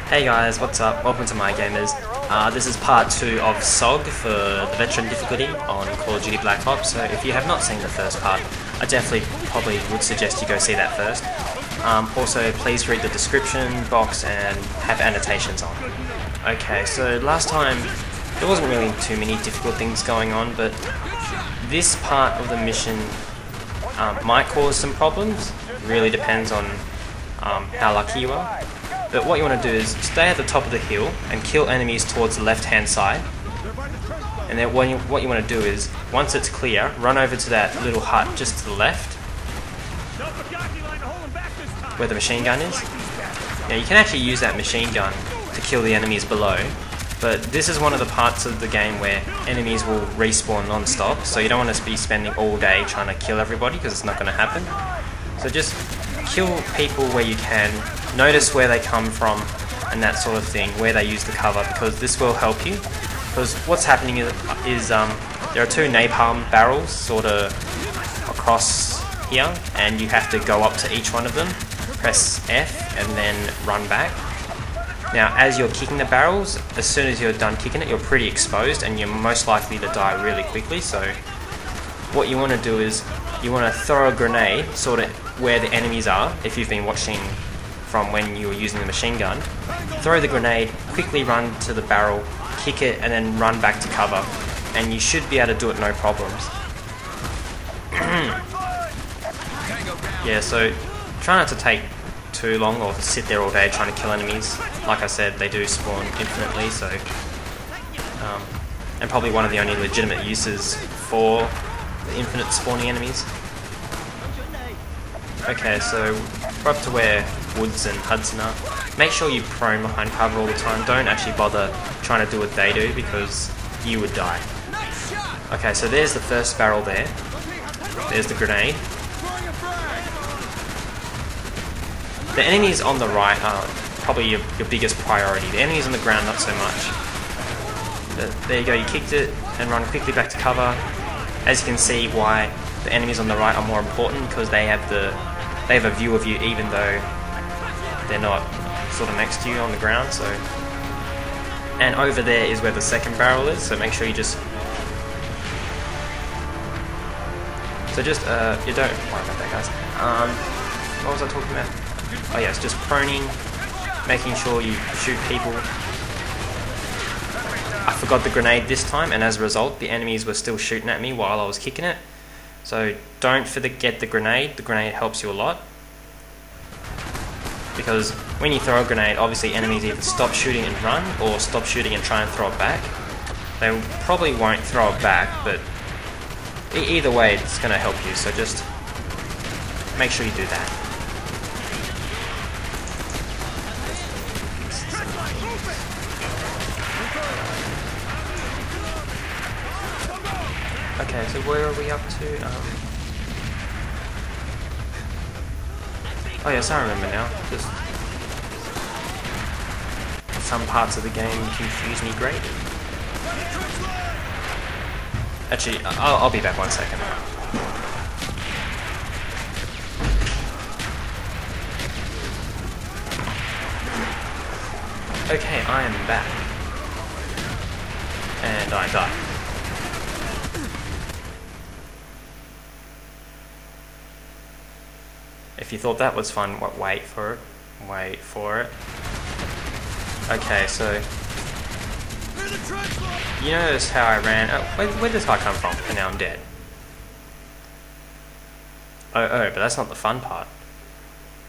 Hey guys, what's up? Welcome to my gamers. This is part 2 of SOG for the veteran difficulty on Call of Duty Black Ops. So if you have not seen the first part, I definitely probably would suggest you go see that first. Also, please read the description box and have annotations on. Okay, so last time there wasn't really too many difficult things going on, but this part of the mission might cause some problems. It really depends on how lucky you are. But what you want to do is stay at the top of the hill and kill enemies towards the left hand side. And then what you want to do is, once it's clear, run over to that little hut just to the left, where the machine gun is. Now you can actually use that machine gun to kill the enemies below, but this is one of the parts of the game where enemies will respawn non-stop, so you don't want to be spending all day trying to kill everybody because it's not going to happen. So just kill people where you can, notice where they come from and that sort of thing, where they use the cover, because this will help you. Because what's happening is there are two napalm barrels sort of across here, and you have to go up to each one of them, press F and then run back. Now as you're kicking the barrels, as soon as you're done kicking it, you're pretty exposed and you're most likely to die really quickly. So what you want to do is you want to throw a grenade sort of where the enemies are. If you've been watching from when you were using the machine gun, throw the grenade, quickly run to the barrel, kick it, and then run back to cover, and you should be able to do it no problems. Yeah, so try not to take too long or sit there all day trying to kill enemies. Like I said, they do spawn infinitely, so and probably one of the only legitimate uses for the infinite spawning enemies. Okay, so we're up to where Woods and Hudson are. Make sure you prone behind cover all the time. Don't actually bother trying to do what they do because you would die. Okay, so there's the first barrel there. There's the grenade. The enemies on the right are probably your biggest priority. The enemies on the ground, not so much. But there you go, you kicked it and run quickly back to cover. As you can see why the enemies on the right are more important, because they have a view of you even though they're not sort of next to you on the ground. So, and over there is where the second barrel is, so make sure you just you don't worry about that, guys. What was I talking about? Oh yeah, it's just proning, making sure you shoot people. I forgot the grenade this time, and as a result the enemies were still shooting at me while I was kicking it. So don't forget the grenade. The grenade helps you a lot, because when you throw a grenade, obviously enemies either stop shooting and run, or stop shooting and try and throw it back. They probably won't throw it back, but either way it's going to help you, so just make sure you do that. Okay, so where are we up to? Oh yes, I remember now. Just some parts of the game confuse me greatly. Actually, I'll be back 1 second. Okay, I am back. And I died. If you thought that was fun, wait for it. Wait for it. Okay, so you notice how I ran. Where did this guy come from? And now I'm dead. Oh, but that's not the fun part.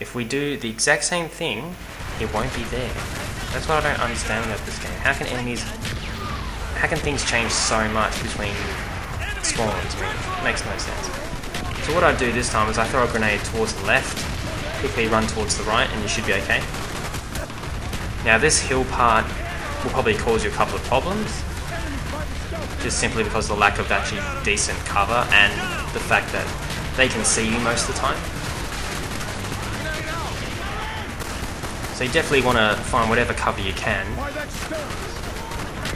If we do the exact same thing, it won't be there. That's what I don't understand about this game. How can things change so much between spawns? I mean, it makes no sense. So what I do this time is I throw a grenade towards the left, quickly run towards the right, and you should be okay. Now this hill part will probably cause you a couple of problems, just simply because of the lack of actually decent cover and the fact that they can see you most of the time. So you definitely want to find whatever cover you can,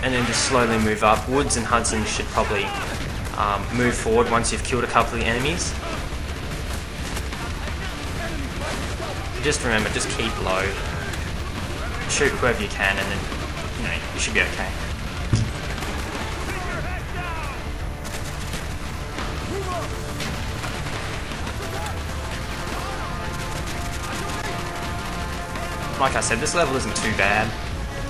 and then just slowly move up. Woods and Hudson should probably move forward once you've killed a couple of the enemies. Just remember, just keep low. shoot whoever you can, and then you should be okay. Like I said, this level isn't too bad.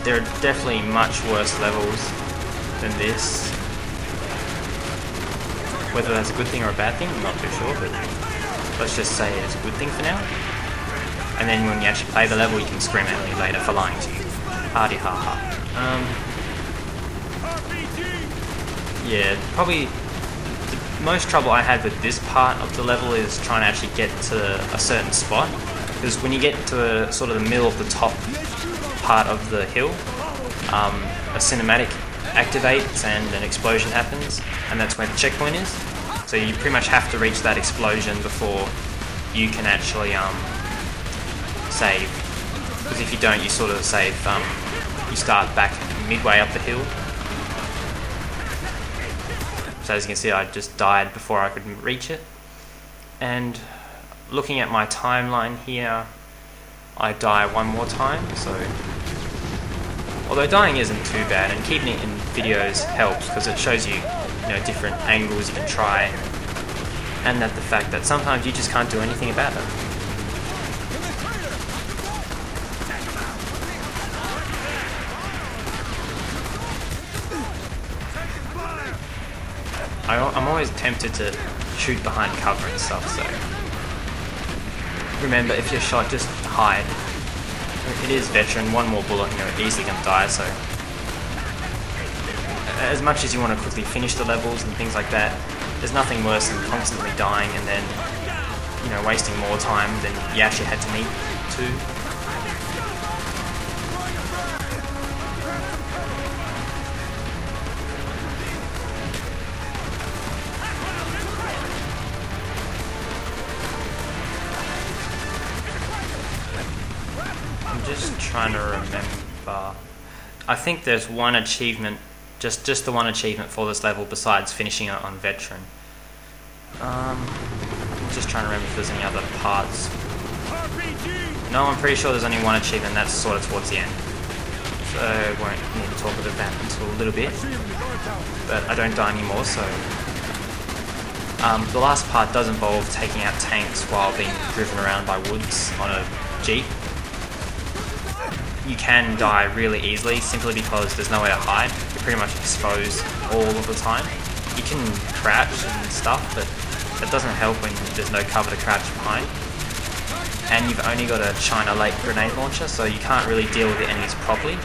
There are definitely much worse levels than this. Whether that's a good thing or a bad thing, I'm not too sure, but let's just say it's a good thing for now. And then when you actually play the level, you can scream at me later for lying to you. Hardy ha ha. Yeah, probably the most trouble I had with this part of the level is trying to actually get to a certain spot. Because when you get to sort of the middle of the top part of the hill, a cinematic activates and an explosion happens, and that's where the checkpoint is. So you pretty much have to reach that explosion before you can actually save. Because if you don't, you sort of save. You start back midway up the hill. So as you can see, I just died before I could reach it. And looking at my timeline here, I die one more time. So although dying isn't too bad, and keeping it in videos helps because it shows you, different angles you can try, and that the fact that sometimes you just can't do anything about it. I'm always tempted to shoot behind cover and stuff, so remember, if you're shot, just hide. It is veteran, one more bullet, easily gonna die, so as much as you want to quickly finish the levels and things like that, there's nothing worse than constantly dying and then, wasting more time than you actually had to need to. I'm just trying to remember. I think there's one achievement, just the one achievement for this level besides finishing it on veteran. I'm just trying to remember if there's any other parts. No, I'm pretty sure there's only one achievement, that's sort of towards the end. So I won't need to talk about that until a little bit. But I don't die anymore, so... the last part does involve taking out tanks while being driven around by woods on a jeep. You can die really easily simply because there's nowhere to hide. You're pretty much exposed all of the time. You can crouch and stuff, but that doesn't help when there's no cover to crouch behind. And you've only got a China Lake grenade launcher, so you can't really deal with the enemies properly.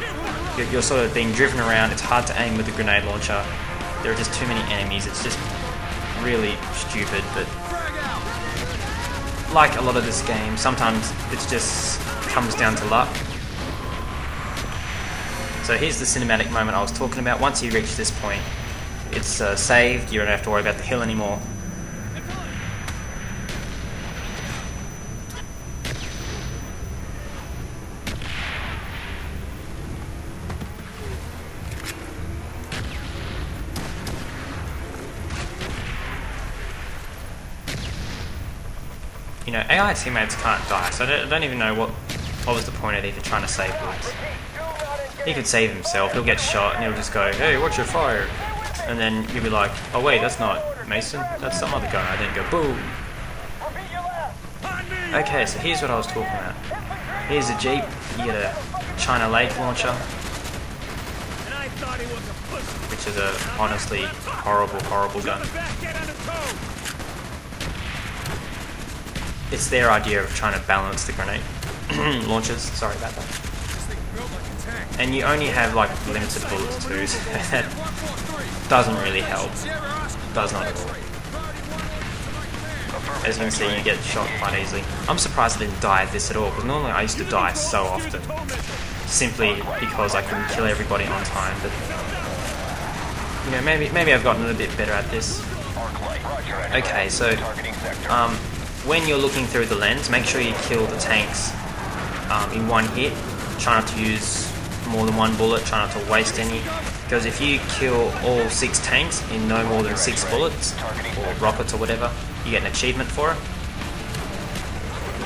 You're sort of being driven around, it's hard to aim with the grenade launcher. There are just too many enemies, it's just really stupid, but like a lot of this game, sometimes it just comes down to luck. So here's the cinematic moment I was talking about. Once you reach this point, it's saved, you don't have to worry about the hill anymore. AI teammates can't die, so I don't even know what was the point of even trying to save Woods. He could save himself, he'll get shot and he'll just go, hey, watch your fire. And then you'll be like, oh wait, that's not Mason, that's some other guy. And then go, boom. Okay, so here's what I was talking about. Here's a Jeep, you get a China Lake launcher, which is a honestly horrible, horrible gun. It's their idea of trying to balance the grenade launchers, sorry about that. And you only have like limited bullets too, so that doesn't really help. Does not at all. As you can see, you get shot quite easily. I'm surprised I didn't die at this at all, because normally I used to die so often. Simply because I couldn't kill everybody on time, but... maybe I've gotten a little bit better at this. Okay, so... when you're looking through the lens, make sure you kill the tanks in one hit. Try not to use more than one bullet, try not to waste any, because if you kill all 6 tanks in no more than 6 bullets, or rockets or whatever, you get an achievement for it.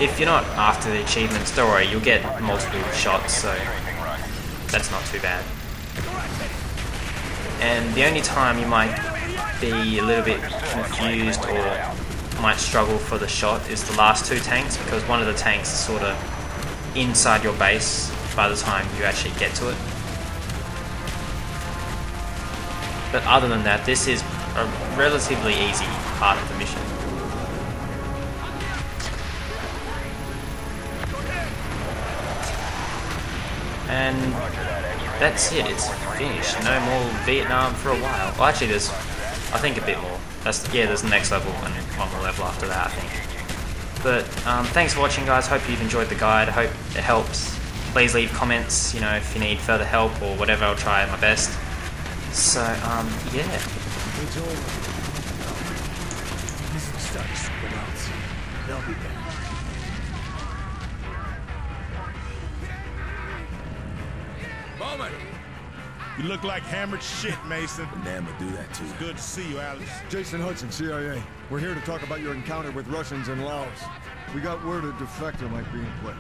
If you're not after the achievements, don't worry, you'll get multiple shots, so that's not too bad. And the only time you might be a little bit confused or might struggle for the shot is the last two tanks, because one of the tanks is sort of inside your base by the time you actually get to it. But other than that, this is a relatively easy part of the mission. And that's it, it's finished. No more Vietnam for a while. Well, actually there's, I think, a bit more. Yeah, there's the next level and one more level after that, I think. But thanks for watching, guys. Hope you've enjoyed the guide. Hope it helps. Please leave comments, you know, if you need further help or whatever. I'll try my best. So, yeah. They'll be back. Moment! You look like hammered shit, Mason. Damn, would do that to you. Good to see you, Alex. Jason Hudson, CIA. We're here to talk about your encounter with Russians in Laos. We got word a defector might be in play.